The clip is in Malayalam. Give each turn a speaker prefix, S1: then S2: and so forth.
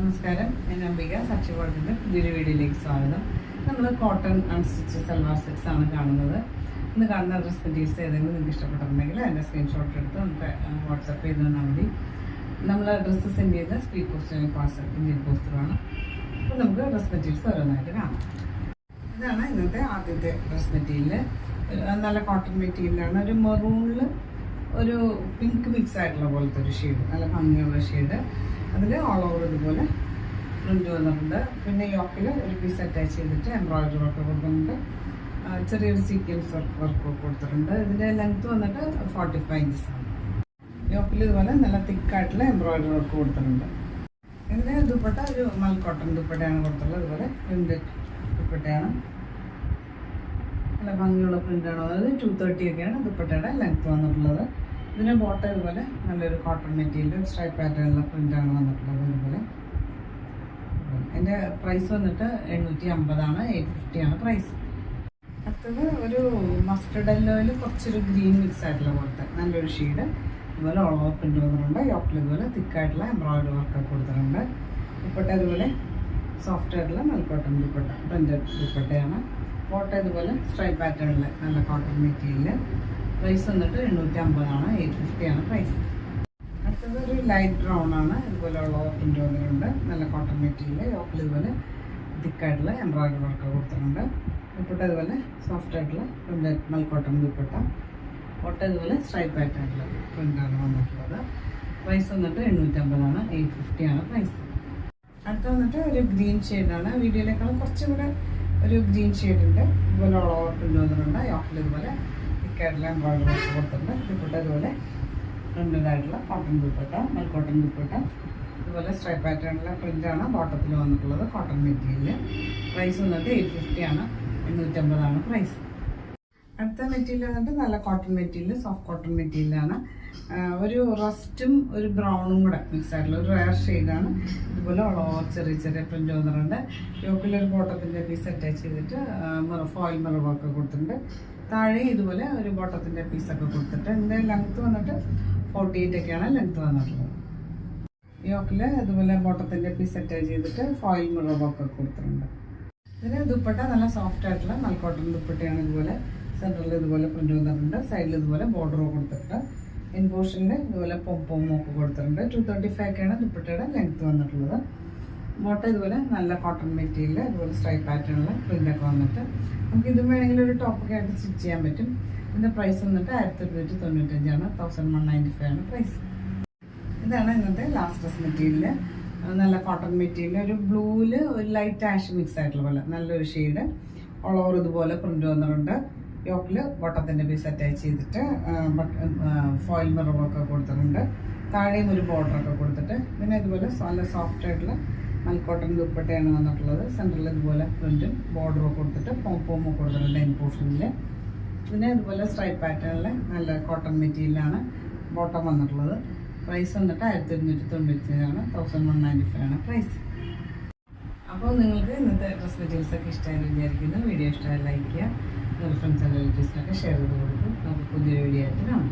S1: നമസ്കാരം, ഞാൻ അംബിക. സാക്ഷി കോട്ടൻ്റെ പുതിയൊരു വീഡിയോയിലേക്ക് സ്വാഗതം. നമ്മൾ കോട്ടൺ അൺസ്റ്റിച്ച് സൽവാർ സെറ്റ്സ് ആണ് കാണുന്നത്. ഇന്ന് കാണുന്ന ഡ്രസ് മെറ്റീരിയൽസ് ഏതെങ്കിലും നിങ്ങൾക്ക് ഇഷ്ടപ്പെട്ടിട്ടുണ്ടെങ്കിൽ അതിൻ്റെ സ്ക്രീൻഷോട്ട് എടുത്ത് നമുക്ക് വാട്സപ്പ് ചെയ്ത് തന്നാൽ മതി. നമ്മൾ ഡ്രസ്സ് സെൻഡ് ചെയ്ത സ്പീഡ് പോസ്റ്റ് പാർസൽ ഇന്ത്യൻ പോസ്റ്ററാണ്. അപ്പോൾ നമുക്ക് ഡ്രസ് മെറ്റീരിയൽസ് ഓരോന്നായിട്ട് കാണാം. ഇതാണ് ഇന്നത്തെ ആദ്യത്തെ ഡ്രസ് മെറ്റീരിയൽ. നല്ല കോട്ടൺ മെറ്റീരിയലാണ്. ഒരു മെറൂണിൽ ഒരു പിങ്ക് മിക്സ് ആയിട്ടുള്ള പോലത്തെ ഒരു ഷെയ്ഡ്, നല്ല ഭംഗിയുള്ള ഷെയ്ഡ്. അതിൽ ഓൾ ഓവർ ഇതുപോലെ പ്രിന്റ് വന്നിട്ടുണ്ട്. പിന്നെ യോക്കിൽ ഒരു പീസ് അറ്റാച്ച് ചെയ്തിട്ട് എംബ്രോയിഡറി വർക്ക് കൊടുക്കുന്നുണ്ട്. ചെറിയൊരു സീക്വൻസ് വർക്ക് കൊടുത്തിട്ടുണ്ട്. ഇതിൻ്റെ ലെങ്ത് വന്നിട്ട് 45 ഇഞ്ചസ് ആണ്. യോക്കിൽ ഇതുപോലെ നല്ല തിക്കായിട്ടുള്ള എംബ്രോയിഡറി വർക്ക് കൊടുത്തിട്ടുണ്ട്. ഇതിന് ദുപ്പട്ട ഒരു മൽ കോട്ടൺ ദുപ്പട്ടയാണ് കൊടുത്തിട്ടുള്ളത്. ഇതുപോലെ പ്രിന്റഡ് ദുപ്പട്ടയാണ്, നല്ല ഭംഗിയുള്ള പ്രിന്റാണ്. അതായത് 230 ഒക്കെയാണ് ദുപ്പട്ടയുടെ ലെങ്ത് വന്നിട്ടുള്ളത്. ഇതിന് ബോട്ടം ഇതുപോലെ നല്ലൊരു കോട്ടൺ മെറ്റീരിയൽ സ്ട്രൈപ്പ് പാറ്റേണിലുള്ള പ്രിന്റാണ് വന്നിട്ടുള്ളത്. ഇതുപോലെ എൻ്റെ പ്രൈസ് വന്നിട്ട് 850 ആണ്, 850 ആണ് പ്രൈസ്. അടുത്തത് ഒരു മസ്റ്റർഡ് യെല്ലോയിൽ കുറച്ചൊരു ഗ്രീൻ മിക്സ് ആയിട്ടുള്ള പോലത്തെ നല്ലൊരു ഷെയ്ഡ്. ഇതുപോലെ ഓൾ ഓവർ പ്രിന്റ് വന്നിട്ടുണ്ട്. യോക്കിൽ ഇതുപോലെ തിക്കായിട്ടുള്ള എംബ്രോയിഡറി വർക്ക് കൊടുത്തിട്ടുണ്ട്. ദുപ്പട്ട ഇതുപോലെ സോഫ്റ്റ് ആയിട്ടുള്ള മൽ കോട്ടൺ ദുപ്പട്ട, പ്രിന്റഡ് ദുപ്പട്ടയാണ്. ബോട്ടം ഇതുപോലെ സ്ട്രൈപ്പ് പാറ്റേണിൽ നല്ല കോട്ടൺ മെറ്റീരിയൽ. പ്രൈസ് വന്നിട്ട് 850 ആണ്, 850 ആണ് പ്രൈസ്. അടുത്തത് ഒരു ലൈറ്റ് ബ്രൗൺ ആണ്. ഇതുപോലെ ഉള്ള പ്രിന്റ് വന്നിട്ടുണ്ട്. നല്ല കോട്ടൺ മെറ്റീരിയൽ. യോക്കിൽ ഇതുപോലെ തിക്കായിട്ടുള്ള എംബ്രോയിഡറി വർക്ക് കൊടുത്തിട്ടുണ്ട്. ദുപ്പട്ട ഇതുപോലെ സോഫ്റ്റ് ആയിട്ടുള്ള പ്രിന്റഡ് മൽ കോട്ടൺ ദുപ്പട്ട. ബോട്ടം ഇതുപോലെ സ്ട്രൈപ്പ് പാറ്റേണിൽ പ്രിന്റാണ് വന്നിട്ടുള്ളത്. പ്രൈസ് വന്നിട്ട് 850 ആണ്, 850 ആണ് പ്രൈസ്. അടുത്ത വന്നിട്ട് ഒരു ഗ്രീൻ ഷെയ്ഡാണ്. വീഡിയോയിലേക്കാളും കുറച്ചും കൂടെ ഒരു ഗ്രീൻ ഷെയ്ഡ് ഉണ്ട്. ഇതുപോലെ ഓൾ ഓവർ പ്രിന്റ് വന്നിട്ടുണ്ട്. യോക്കിൽ ഇതുപോലെ തിക്കായിട്ടുള്ള എംബ്രോയിഡറി വർക്ക് കൊടുത്തിട്ടുണ്ട്. ദുപ്പട്ട ഇതുപോലെ പ്രിന്റഡ് ആയിട്ടുള്ള കോട്ടൺ ദുപ്പട്ട, മൽ കോട്ടൺ ദുപ്പട്ട. ഇതുപോലെ സ്ട്രൈപ്പ് പാറ്റേണിലെ പ്രിന്റാണ് ബോട്ടത്തിൽ വന്നിട്ടുള്ളത്, കോട്ടൺ മെറ്റീരിയൽ. പ്രൈസ് വന്നിട്ട് 850 ആണ്, 850 ആണ് പ്രൈസ്. അടുത്ത മെറ്റീരിയൽ വന്നിട്ട് നല്ല കോട്ടൺ മെറ്റീരിയൽ, സോഫ്റ്റ് കോട്ടൺ മെറ്റീരിയലാണ്. ഒരു റസ്റ്റും ഒരു ബ്രൗണും കൂടെ മിക്സ് ആയിട്ടുള്ള ഒരു റയർ ഷെയ്ഡാണ്. ഇതുപോലെ ഓവർ ചെറിയ ചെറിയ പ്രിന്റ് വന്നിട്ടുണ്ട്. യോക്കിലൊരു ബോട്ടത്തിൻ്റെ പീസ് അറ്റാച്ച് ചെയ്തിട്ട് ഫോയിൽ മിറർ വർക്ക് കൊടുത്തിട്ടുണ്ട്. താഴെ ഇതുപോലെ ഒരു ബോട്ടത്തിൻ്റെ പീസൊക്കെ കൊടുത്തിട്ട് ഇതിൻ്റെ ലെങ്ത്ത് വന്നിട്ട് 48 ഒക്കെയാണ് ലെങ്ത്ത് വന്നിട്ടുള്ളത്. യോക്കിൽ ഇതുപോലെ ബോട്ടത്തിൻ്റെ പീസ് അറ്റാച്ച് ചെയ്തിട്ട് ഫോയിൽ മിറർ വർക്ക് കൊടുത്തിട്ടുണ്ട്. ഇതിന് ദുപ്പട്ട നല്ല സോഫ്റ്റ് ആയിട്ടുള്ള മൽ കോട്ടൺ ദുപ്പട്ടയാണ്. ഇതുപോലെ സെൻറ്ററിൽ ഇതുപോലെ പ്രിന്റ് വന്നിട്ടുണ്ട്. സൈഡിൽ ഇതുപോലെ ബോർഡർ കൊടുത്തിട്ട് ഇൻ പോർഷനിൽ ഇതുപോലെ പൊമ്പും ഒക്കെ കൊടുത്തിട്ടുണ്ട്. 235 ഒക്കെയാണ് ദുപ്പട്ടയുടെ ലെങ്ത്ത് വന്നിട്ടുള്ളത്. ബോട്ടം ഇതുപോലെ നല്ല കോട്ടൺ മെറ്റീരിയൽ, ഇതുപോലെ സ്ട്രൈപ്പ് പാറ്റേണിൽ പ്രിൻ്റൊക്കെ വന്നിട്ട് നമുക്ക് ഇതും വേണമെങ്കിൽ ഒരു ടോപ്പൊക്കെ ആയിട്ട് സ്റ്റിച്ച് ചെയ്യാൻ പറ്റും. ഇതിൻ്റെ പ്രൈസ് വന്നിട്ട് 1295 ആണ്, 1195 ആണ് പ്രൈസ്. ഇതാണ് ഇന്നത്തെ ലാസ്റ്റ് ഡ്രസ് മെറ്റീരിയൽ. നല്ല കോട്ടൺ മെറ്റീരിയൽ, ഒരു ബ്ലൂവിൽ ഒരു ലൈറ്റ് ആഷ് മിക്സ് ആയിട്ടുള്ള പോലെ നല്ലൊരു ഷെയ്ഡ്. ഓൾ ഓവർ ഇതുപോലെ പ്രിന്റ് വന്നിട്ടുണ്ട്. യോക്കിൽ ബോട്ടത്തിൻ്റെ പീസ് അറ്റാച്ച് ചെയ്തിട്ട് ഫോയിൽ മിറർ വർക്ക് കൊടുത്തിട്ടുണ്ട്. താഴെയും ഒരു ബോർഡറൊക്കെ കൊടുത്തിട്ട് പിന്നെ ഇതുപോലെ നല്ല സോഫ്റ്റ് ആയിട്ടുള്ള മൽ കോട്ടൺ ദുപ്പട്ടയാണ് വന്നിട്ടുള്ളത്. സെൻറ്ററിൽ ഇതുപോലെ പ്രിന്റും ബോർഡറും കൊടുത്തിട്ട് പോംപോമൊക്കെ കൊടുത്തിട്ടുണ്ട് ഇൻ പോർഷനിൽ. പിന്നെ ഇതുപോലെ സ്ട്രൈപ്പ് പാറ്റേണിൽ നല്ല കോട്ടൺ മെറ്റീരിയലാണ് ബോട്ടം വന്നിട്ടുള്ളത്. പ്രൈസ് വന്നിട്ട് 1295 ആണ്, 1195 ആണ് പ്രൈസ്. അപ്പോൾ നിങ്ങൾക്ക് ഇന്നത്തെ ഡ്രസ് മെറ്റീരിയൽസൊക്കെ ഇഷ്ടമായി വിചാരിക്കുന്നു. വീഡിയോ ഇഷ്ടമായി ലൈക്ക് ചെയ്യുക, ഫ്രണ്ട്സ് ആൻഡ് റിലേറ്റീവ്സിനൊക്കെ ഷെയർ ചെയ്ത് കൊടുക്കും. നമുക്ക് പുതിയൊരു വീഡിയോ ആയിട്ട് കാണാം.